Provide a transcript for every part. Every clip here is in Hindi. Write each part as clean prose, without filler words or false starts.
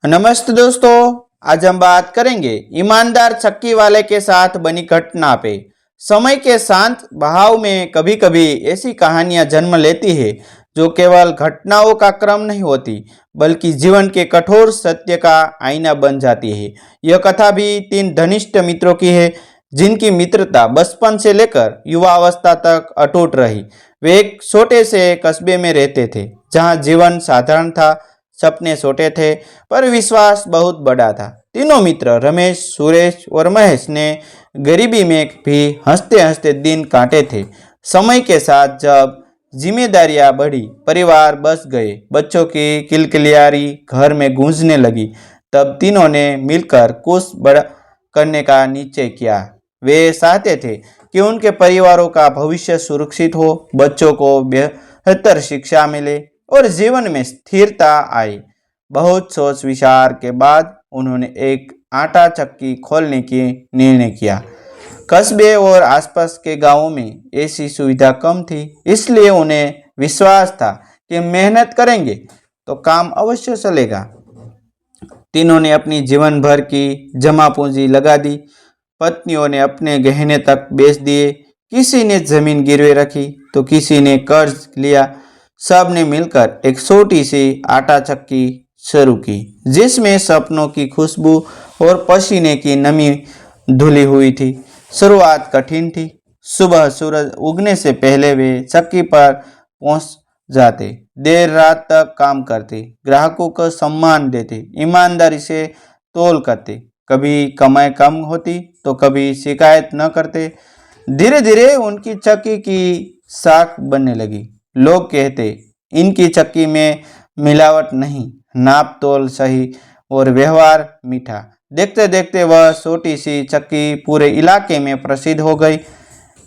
नमस्ते दोस्तों। आज हम बात करेंगे ईमानदार चक्की वाले के साथ बनी घटना पे। समय के शांत बहाव में कभी कभी ऐसी कहानियां जन्म लेती है जो केवल घटनाओं का क्रम नहीं होती बल्कि जीवन के कठोर सत्य का आईना बन जाती है। यह कथा भी तीन घनिष्ठ मित्रों की है जिनकी मित्रता बचपन से लेकर युवावस्था तक अटूट रही। वे एक छोटे से कस्बे में रहते थे जहां जीवन साधारण था, सपने छोटे थे पर विश्वास बहुत बड़ा था। तीनों मित्र रमेश, सुरेश और महेश ने गरीबी में भी हंसते हंसते दिन काटे थे। समय के साथ जब जिम्मेदारियां बढ़ी, परिवार बस गए, बच्चों की किलकिलियारी घर में गूंजने लगी, तब तीनों ने मिलकर कुछ बड़ा करने का निश्चय किया। वे चाहते थे कि उनके परिवारों का भविष्य सुरक्षित हो, बच्चों को बेहतर शिक्षा मिले और जीवन में स्थिरता आए। बहुत सोच विचार के बाद उन्होंने एक आटा चक्की खोलने की निर्णय किया। कस्बे और आसपास के गांवों में ऐसी सुविधा कम थी, इसलिए उन्हें विश्वास था कि मेहनत करेंगे तो काम अवश्य चलेगा। तीनों ने अपनी जीवन भर की जमा पूंजी लगा दी। पत्नियों ने अपने गहने तक बेच दिए, किसी ने जमीन गिरवे रखी तो किसी ने कर्ज लिया। सब ने मिलकर एक छोटी सी आटा चक्की शुरू की जिसमें सपनों की खुशबू और पसीने की नमी धुली हुई थी। शुरुआत कठिन थी। सुबह सूरज उगने से पहले वे चक्की पर पहुंच जाते, देर रात तक काम करते, ग्राहकों को सम्मान देते, ईमानदारी से तौल करते। कभी कमाई कम होती तो कभी शिकायत न करते। धीरे धीरे उनकी चक्की की साख बनने लगी। लोग कहते, इनकी चक्की में मिलावट नहीं, नाप तोल सही और व्यवहार मीठा। देखते देखते वह छोटी सी चक्की पूरे इलाके में प्रसिद्ध हो गई।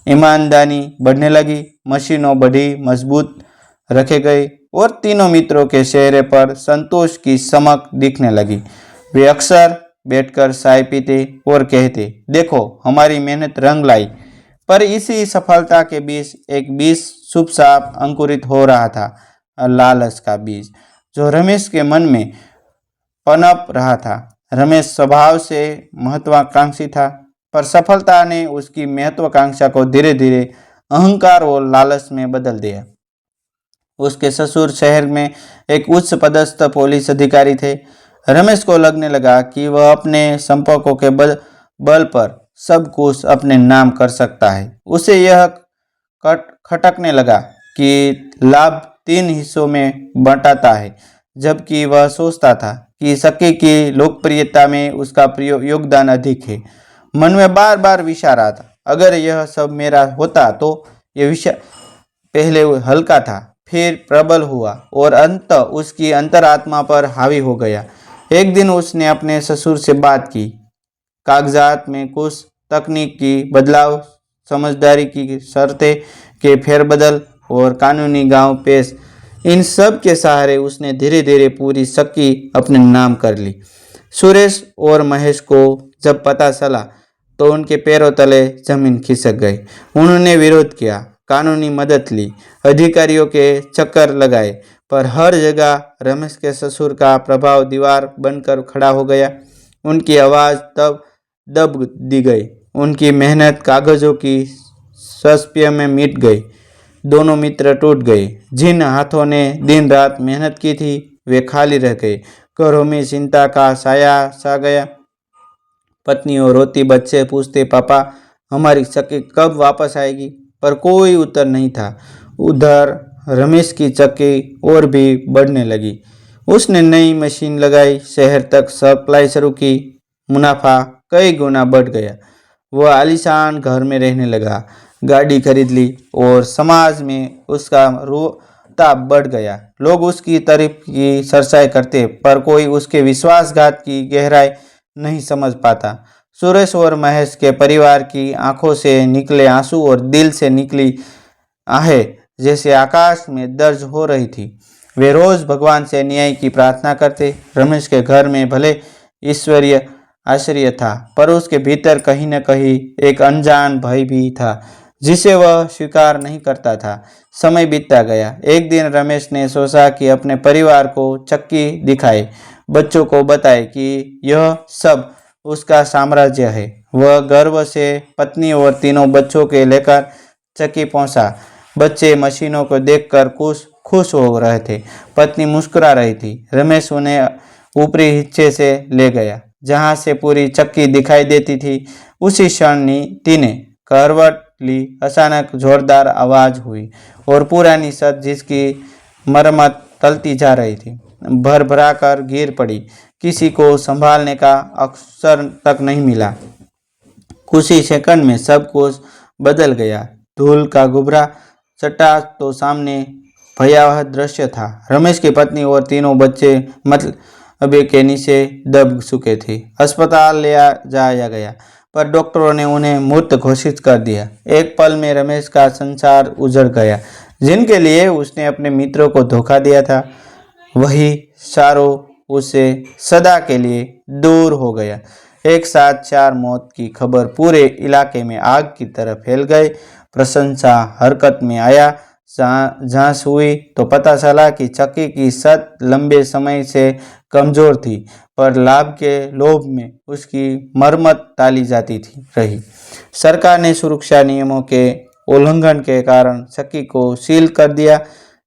ईमानदारी बढ़ने लगी, मशीनों बढ़ी, मजबूत रखे गए और तीनों मित्रों के चेहरे पर संतोष की चमक दिखने लगी। वे अक्सर बैठकर चाय पीते और कहते, देखो हमारी मेहनत रंग लाई। पर इसी सफलता के बीच एक बीज चुपचाप अंकुरित हो रहा था, लालच का बीज जो रमेश के मन में पनप रहा था। रमेश स्वभाव से महत्वाकांक्षी था, पर सफलता ने उसकी महत्वाकांक्षा को धीरे धीरे अहंकार और लालच में बदल दिया। उसके ससुर शहर में एक उच्च पदस्थ पुलिस अधिकारी थे। रमेश को लगने लगा कि वह अपने संपर्कों के बल पर सब कुछ अपने नाम कर सकता है। उसे यह खटकने लगा कि लाभ 3 हिस्सों में बंटाता है, जबकि वह सोचता था कि चक्की की लोकप्रियता में उसका योगदान अधिक है। मन में बार बार विचार आता, अगर यह सब मेरा होता तो। यह विचार पहले हल्का था, फिर प्रबल हुआ और अंत उसकी अंतरात्मा पर हावी हो गया। एक दिन उसने अपने ससुर से बात की। कागजात में कुछ तकनीकी बदलाव, समझदारी की शर्तें के फेरबदल और कानूनी गांव पेश, इन सब के सहारे उसने धीरे धीरे पूरी चक्की अपने नाम कर ली। सुरेश और महेश को जब पता चला तो उनके पैरों तले जमीन खिसक गई। उन्होंने विरोध किया, कानूनी मदद ली, अधिकारियों के चक्कर लगाए, पर हर जगह रमेश के ससुर का प्रभाव दीवार बनकर खड़ा हो गया। उनकी आवाज़ तब दब दी गई, उनकी मेहनत कागजों की सस्पिया में मिट गई। दोनों मित्र टूट गए। जिन हाथों ने दिन रात मेहनत की थी वे खाली रह गए। घरों में चिंता का साया छा गया। पत्नियों रोती, बच्चे पूछते, पापा हमारी चक्की कब वापस आएगी? पर कोई उत्तर नहीं था। उधर रमेश की चक्की और भी बढ़ने लगी। उसने नई मशीन लगाई, शहर तक सप्लाई शुरू की, मुनाफा कई गुना बढ़ गया। वह आलीशान घर में रहने लगा, गाड़ी खरीद ली और समाज में उसका रुतबा बढ़ गया। लोग उसकी तारीफ की सरसाई करते, पर कोई उसके विश्वासघात की गहराई नहीं समझ पाता। सुरेश और महेश के परिवार की आंखों से निकले आंसू और दिल से निकली आहें जैसे आकाश में दर्ज हो रही थी। वे रोज भगवान से न्याय की प्रार्थना करते। रमेश के घर में भले ईश्वरीय आश्चर्य था, पर उसके भीतर कहीं न कहीं एक अनजान भय भी था जिसे वह स्वीकार नहीं करता था। समय बीतता गया। एक दिन रमेश ने सोचा कि अपने परिवार को चक्की दिखाए। बच्चों को बताए कि यह सब उसका साम्राज्य है। वह गर्व से पत्नी और तीनों बच्चों के लेकर चक्की पहुंचा। बच्चे मशीनों को देखकर खुश हो रहे थे। पत्नी मुस्कुरा रही थी। रमेश उन्हें ऊपरी हिस्से से ले गया जहां से पूरी चक्की दिखाई देती थी। उसी क्षण नीति ने करवट ली। अचानक जोरदार आवाज हुई और पुरानी छत जिसकी मरम्मत चलती जा रही थी भर कर गिर पड़ी। किसी को संभालने का अवसर तक नहीं मिला। कुछ ही सेकंड में सब कुछ बदल गया। धूल का गुब्बारा चट्टा तो सामने भयावह दृश्य था। रमेश की पत्नी और तीनों बच्चे मतलब के नीचे दब चुके थे। अस्पताल ले जाया गया पर डॉक्टरों ने उन्हें मृत घोषित कर दिया। एक पल में रमेश का संसार उजड़ गया। जिनके लिए उसने अपने मित्रों को धोखा दिया था वही चारों उसे सदा के लिए दूर हो गया। एक साथ 4 मौत की खबर पूरे इलाके में आग की तरह फैल गई। प्रशंसा हरकत में आया। जांच हुई तो पता चला कि चक्की की छत लंबे समय से कमजोर थी पर लाभ के लोभ में उसकी मरम्मत टाली जाती थी रही। सरकार ने सुरक्षा नियमों के उल्लंघन के कारण चक्की को सील कर दिया।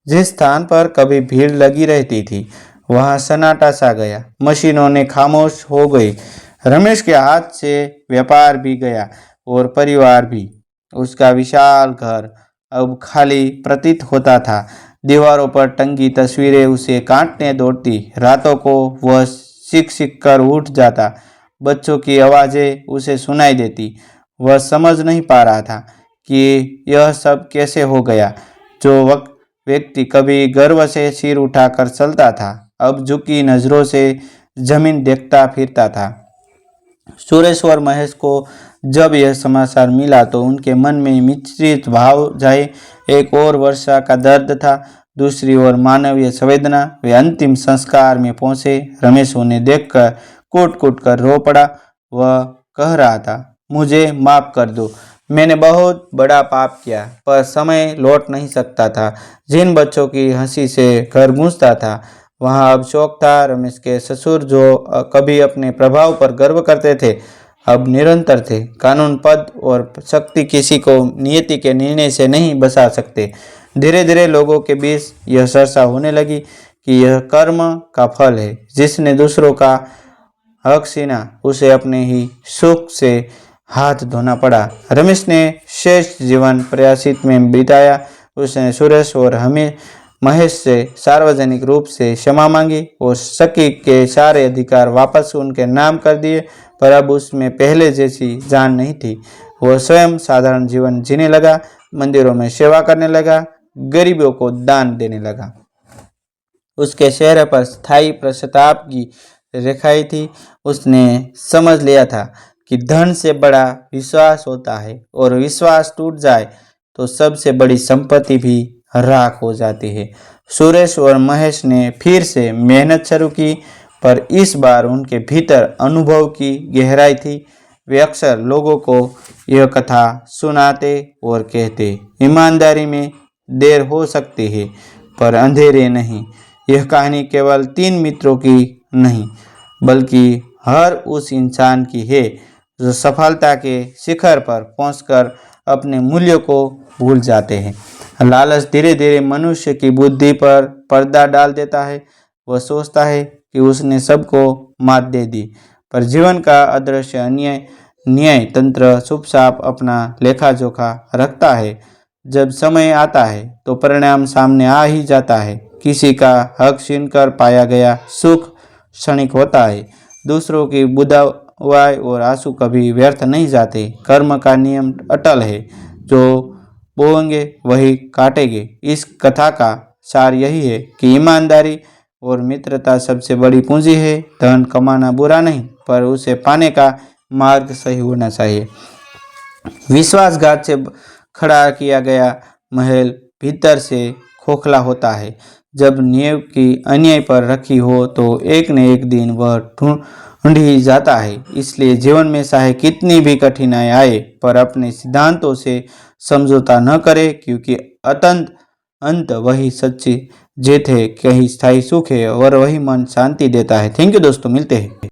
जिस स्थान पर कभी भीड़ लगी रहती थी वहां सन्नाटा सा गया। मशीनों ने खामोश हो गई। रमेश के हाथ से व्यापार भी गया और परिवार भी। उसका विशाल घर अब खाली प्रतीत होता था। दीवारों पर टंगी तस्वीरें उसे काटने दौड़ती। रातों को वह सीख कर उठ जाता। बच्चों की आवाज़ें उसे सुनाई देती। वह समझ नहीं पा रहा था कि यह सब कैसे हो गया। जो व्यक्ति कभी गर्व से सिर उठाकर चलता था अब झुकी नजरों से जमीन देखता फिरता था। सुरेश और महेश को जब यह समाचार मिला तो उनके मन में मिश्रित भाव जाए। एक और वर्षा का दर्द था, दूसरी ओर मानवीय संवेदना। वे अंतिम संस्कार में पहुंचे। रमेश उन्हें देखकर कूट कूट कर रो पड़ा। वह कह रहा था, मुझे माफ कर दो, मैंने बहुत बड़ा पाप किया पर समय लौट नहीं सकता था। जिन बच्चों की हंसी से घर गूंजता था वहां अब शोक था। रमेश के ससुर जो कभी अपने प्रभाव पर गर्व करते थे अब निरंतर थे। कानून, पद और शक्ति किसी को नियति के निर्णय से नहीं बचा सकते। धीरे धीरे लोगों के बीच यह चर्चा होने लगी कि यह कर्म का फल है। जिसने दूसरों का हक छीना उसे अपने ही सुख से हाथ धोना पड़ा। रमेश ने शेष जीवन प्रयासित में बिताया। उसने सुरेश और महेश से सार्वजनिक रूप से क्षमा मांगी और चक्की के सारे अधिकार वापस उनके नाम कर दिए। पर अब उसमें पहले जैसी जान नहीं थी। वह स्वयं साधारण जीवन जीने लगा, मंदिरों में सेवा करने लगा, गरीबों को दान देने लगा। उसके चेहरे पर स्थायी पश्चाताप की रेखाएं थी। उसने समझ लिया था कि धन से बड़ा विश्वास होता है और विश्वास टूट जाए तो सबसे बड़ी संपत्ति भी राख हो जाती है। सुरेश और महेश ने फिर से मेहनत शुरू की पर इस बार उनके भीतर अनुभव की गहराई थी। वे अक्सर लोगों को यह कथा सुनाते और कहते, ईमानदारी में देर हो सकती है पर अंधेरे नहीं। यह कहानी केवल 3 मित्रों की नहीं बल्कि हर उस इंसान की है जो सफलता के शिखर पर पहुंचकर अपने मूल्यों को भूल जाते हैं। लालच धीरे धीरे मनुष्य की बुद्धि पर पर्दा डाल देता है। वह सोचता है कि उसने सबको मात दे दी पर जीवन का अदृश्य न्याय तंत्र चुपचाप अपना लेखा जोखा रखता है। जब समय आता है तो परिणाम सामने आ ही जाता है। किसी का हक छीनकर पाया गया सुख क्षणिक होता है। दूसरों की बुराई और आंसू कभी व्यर्थ नहीं जाते। कर्म का नियम अटल है, जो बोएंगे वही काटेंगे। इस कथा का सार यही है कि ईमानदारी और मित्रता सबसे बड़ी पूंजी है। धन कमाना बुरा नहीं पर उसे पाने का मार्ग सही होना चाहिए। विश्वासघात से खड़ा किया गया महल भीतर से खोखला होता है। जब नींव की अन्याय पर रखी हो तो एक न एक दिन वह ढूंढ ही जाता है। इसलिए जीवन में चाहे कितनी भी कठिनाई आए पर अपने सिद्धांतों से समझौता न करे क्योंकि अंत वही सच्ची जे थे कहीं स्थायी सुख है और वही मन शांति देता है। थैंक यू दोस्तों, मिलते हैं।